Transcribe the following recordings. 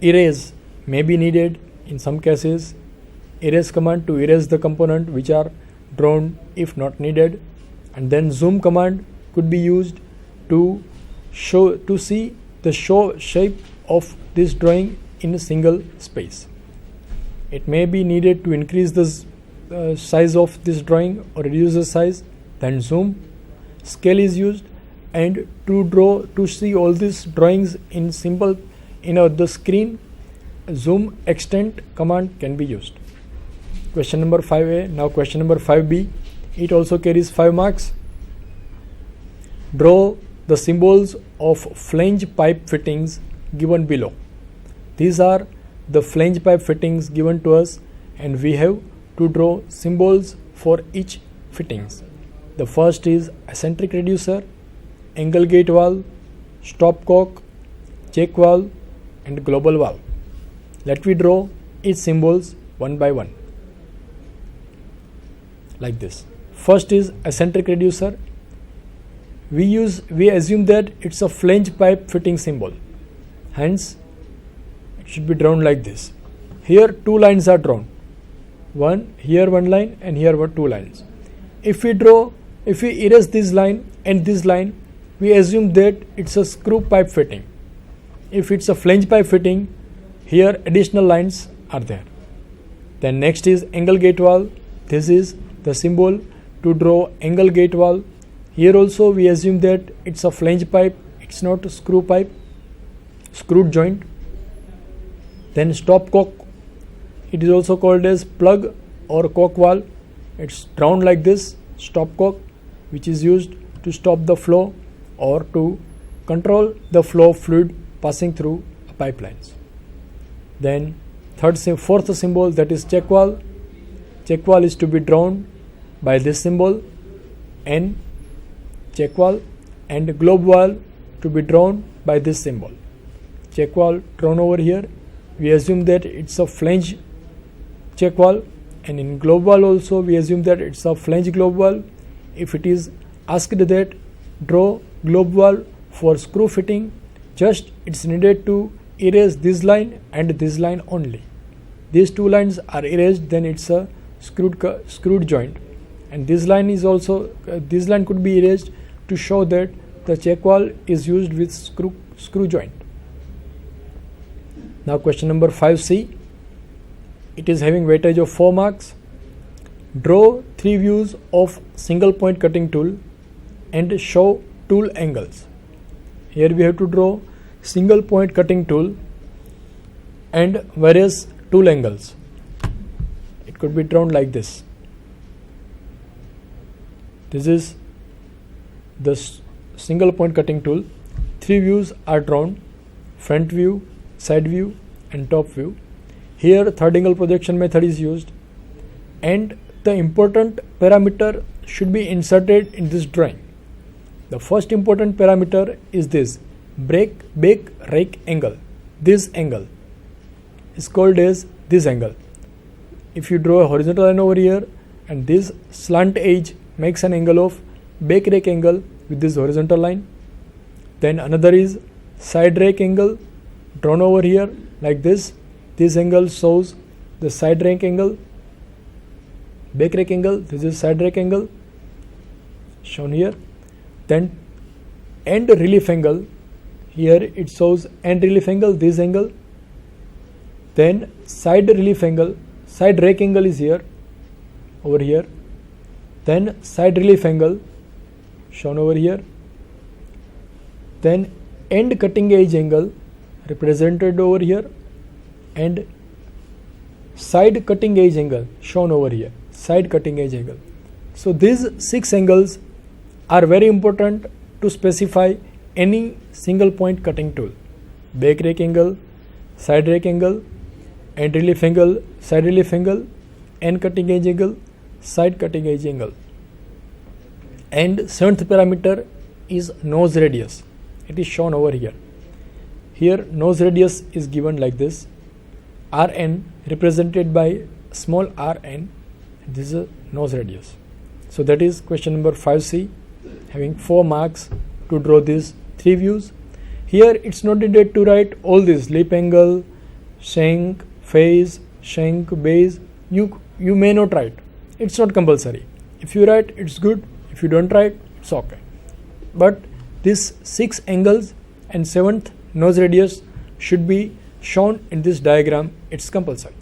Erase may be needed in some cases. Erase command to erase the component which are drawn if not needed, and then zoom command could be used to see the shape of this drawing in a single space. It may be needed to increase the size of this drawing or reduce the size, then zoom. Scale is used, and to see all these drawings in simple the screen, zoom extend command can be used. Question number 5a. Now question number 5b. It also carries 5 marks. Draw the symbols of flange pipe fittings given below. These are the flange pipe fittings given to us, and we have to draw symbols for each fittings. The first is eccentric reducer, angle gate valve, stopcock, check valve, and global valve. Let me draw each symbols one by one. Like this. First is eccentric reducer. We assume that it's a flange pipe fitting symbol. Hence, it should be drawn like this. Here 2 lines are drawn. Here one line, and here 2 lines. If we erase this line and this line, we assume that it's a screw pipe fitting. If it's a flange pipe fitting, here additional lines are there. Then next is angle gate valve. This is the symbol to draw angle gate valve. Here also we assume that it's a flange pipe, it's not a screw pipe, screwed joint. Then stopcock. It is also called as plug or cock valve. It's drawn like this, stopcock, which is used to stop the flow or to control the flow of fluid passing through pipelines. Then fourth symbol, that is check valve. Check valve is to be drawn by this symbol N, check valve, and globe valve to be drawn by this symbol. Check valve drawn over here. We assume that it's a flange check valve, and in globe valve also we assume that it's a flange globe valve. If it is asked that draw globe valve for screw fitting, just it's needed to erase this line and this line only. These 2 lines are erased, then it's a screwed joint, and this line is also this line could be erased to show that the check valve is used with screw joint. Now question number 5c. It is having weightage of 4 marks. Draw 3 views of single point cutting tool and show tool angles. Here we have to draw single point cutting tool and various tool angles. It could be drawn like this. This is the single point cutting tool. 3 views are drawn: front view, side view, and top view. Here third angle projection method is used, and the important parameter should be inserted in this drawing. The first important parameter is this bake rake angle. This angle is called as this angle. If you draw a horizontal line over here, and this slant edge makes an angle of bake rake angle with this horizontal line. Then another is side rake angle drawn over here like this. This angle shows the side rake angle, bake rake angle. This is side rake angle shown here. Then end relief angle. Here it shows end relief angle, this angle. Then side relief angle, side rake angle is here, over here. Then side relief angle shown over here. Then end cutting edge angle represented over here, and side cutting edge angle shown over here, side cutting edge angle. So these 6 angles are very important to specify any single point cutting tool: bake rake angle, side rake angle, end relief angle, side relief angle, end cutting edge angle, side cutting edge angle. And 7th parameter is nose radius. It is shown over here. Here nose radius is given like this: Rn represented by small rn. This is a nose radius. So that is question number 5c, having 4 marks to draw these 3 views. Here it's not needed to write all this lip angle shank, face, shank, base. You may not write. It's not compulsory. If you write, it's good. If you don't write, it's okay. But these 6 angles and 7th nose radius should be shown in this diagram. It's compulsory.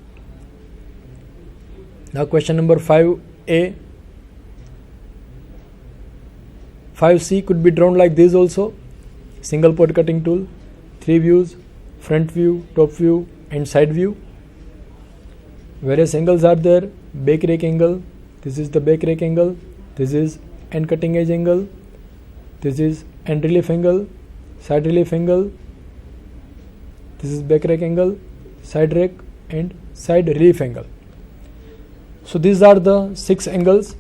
Now question number 5a. 5c could be drawn like this also. Single point cutting tool, 3 views, front view, top view and side view. Various angles are there. Back rake angle, this is the back rake angle, this is end cutting edge angle, this is end relief angle, side relief angle, this is back rake angle, side rake and side relief angle. So these are the 6 angles,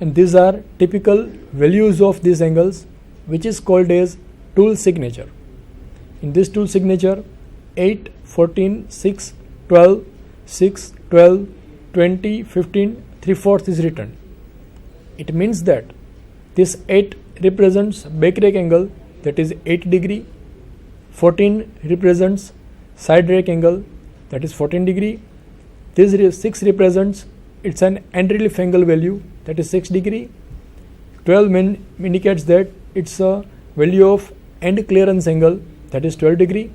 and these are typical values of these angles, which is called as tool signature. In this tool signature, 8, 14, 6, 12, 6, 12, 20, 15, 3/4 is written. It means that this 8 represents back rake angle, that is 8 degree, 14 represents side rake angle, that is 14 degree, this 6 represents it's an end relief angle value, that is 6 degree, 12 indicates that it's a value of end clearance angle, that is 12 degree.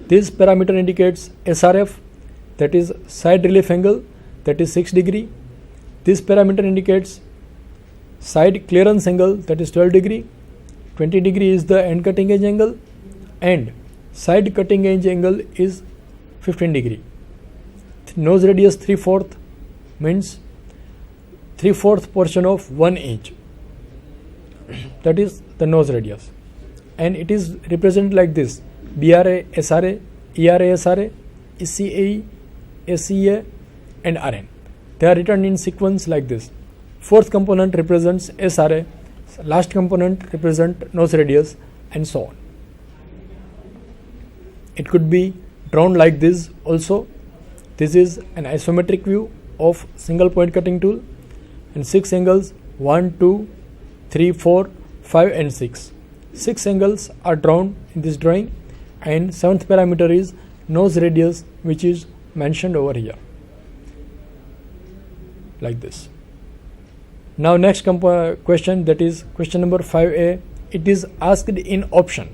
This parameter indicates SRF, that is side relief angle, that is 6 degree. This parameter indicates side clearance angle, that is 12 degree. 20 degree is the end cutting edge angle, and side cutting edge angle is 15 degree. Nose radius 3/4 means 3/4 portion of 1 inch. That is the nose radius, and it is represented like this: BRA, SRA, ERA, SRA, ECAE, SEA and RN. They are written in sequence like this. 4th component represents SRA, last component represent nose radius, and so on. It could be drawn like this also. This is an isometric view of single point cutting tool, and 6 angles 1, 2, 3, 4, 5 and 6. 6 angles are drawn in this drawing, and 7th parameter is nose radius, which is mentioned over here like this. Now next question, that is question number 5a. It is asked in option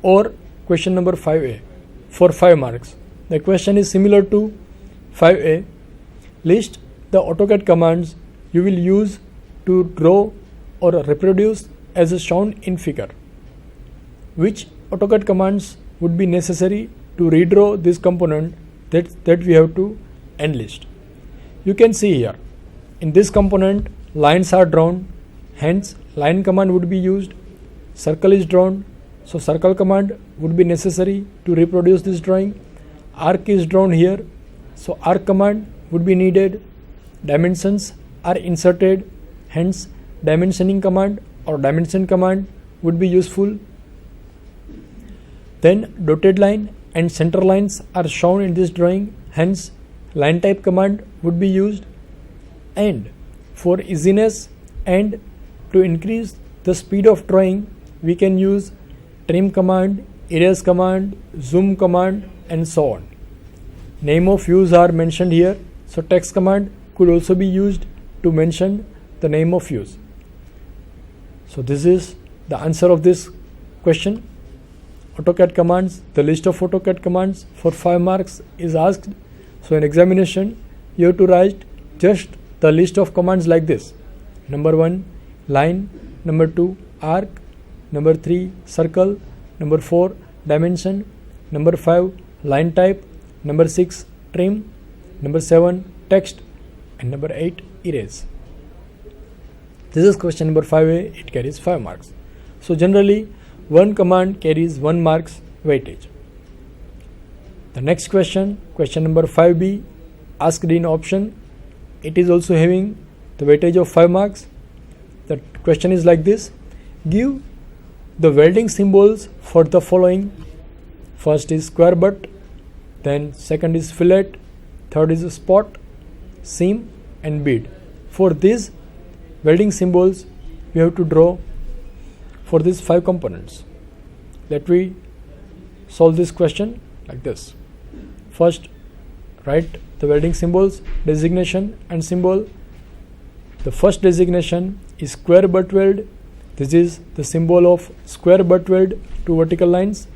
or question number 5a for 5 marks. The question is similar to 5a. List the AutoCAD commands you will use to draw or reproduce as shown in figure. Which AutoCAD commands would be necessary to redraw this component that we have to enlist? You can see here, in this component lines are drawn, hence line command would be used. Circle is drawn, so circle command would be necessary to reproduce this drawing. Arc is drawn here, so arc command would be needed. Dimensions are inserted, hence dimensioning command or dimension command would be useful. Then dotted line and center lines are shown in this drawing, hence line type command would be used. And for easiness and to increase the speed of drawing, we can use trim command, erase command, zoom command and so on. Name of views are mentioned here, so text command could also be used to mention the name of views. So this is the answer of this question. AutoCAD commands, the list of AutoCAD commands for 5 marks is asked. So in examination, you have to write just the list of commands like this: number 1 line, number 2 arc, number 3 circle, number 4 dimension, number 5 line type, number 6 trim, number 7 text and number 8 erase. This is question number 5a. It carries 5 marks. So generally one command carries 1 marks weightage. The next question, question number 5b, asked in option. It is also having the weightage of 5 marks. The question is like this: give the welding symbols for the following. First is square butt, then second is fillet, third is spot, seam and bead. For these welding symbols we have to draw for these 5 components. Let me solve this question like this. First, write the welding symbols, designation and symbol. The first designation is square butt weld. This is the symbol of square butt weld, two vertical lines.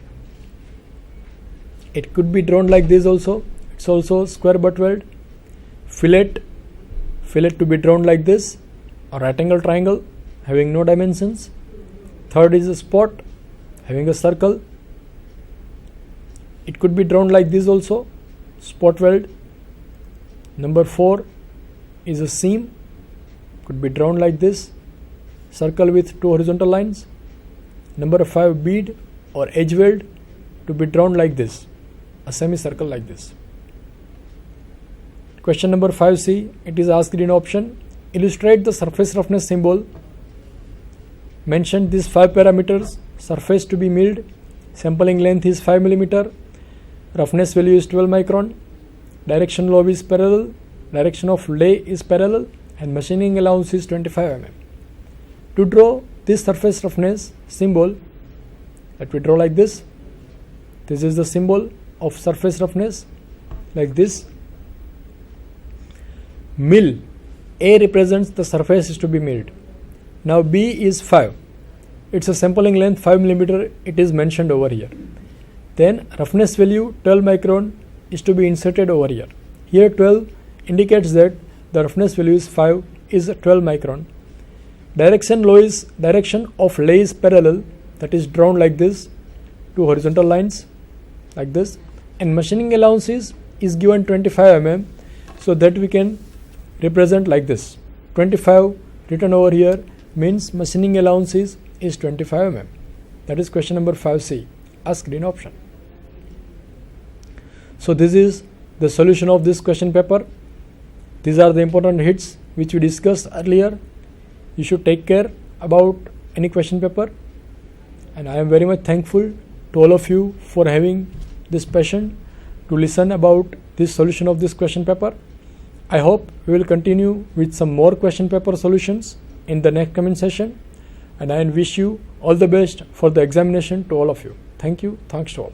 It could be drawn like this also. It's also square butt weld. Fillet to be drawn like this, a right angle triangle having no dimensions. Third is a spot having a circle. It could be drawn like this also, spot weld. Number 4 is a seam, could be drawn like this, circle with two horizontal lines. Number 5, bead or edge weld, to be drawn like this, a semicircle like this. Question number 5C, it is asked in option, illustrate the surface roughness symbol. Mention these 5 parameters. Surface to be milled, sampling length is 5 mm, roughness value is 12 micron, direction lobe is parallel, direction of lay is parallel, and machining allowance is 25 mm. To draw this surface roughness symbol, let me draw like this. This is the symbol of surface roughness, like this. Mill, A represents the surface is to be milled. Now B is 5. It's a sampling length 5 mm, it is mentioned over here. Then roughness value 12 micron is to be inserted over here. Here 12 indicates that the roughness value is 5 is 12 micron. Direction of lay is parallel, that is drawn like this, two horizontal lines like this, and machining allowance is given 25 mm, so that we can represent like this. 25 written over here means machining allowance is 25 mm. That is question number 5C, asked in option. So this is the solution of this question paper. These are the important hits which we discussed earlier. You should take care about any question paper, and I am very much thankful to all of you for having this passion to listen about this solution of this question paper. I hope we will continue with some more question paper solutions in the next coming session, and I wish you all the best for the examination to all of you. Thank you. Thanks to all.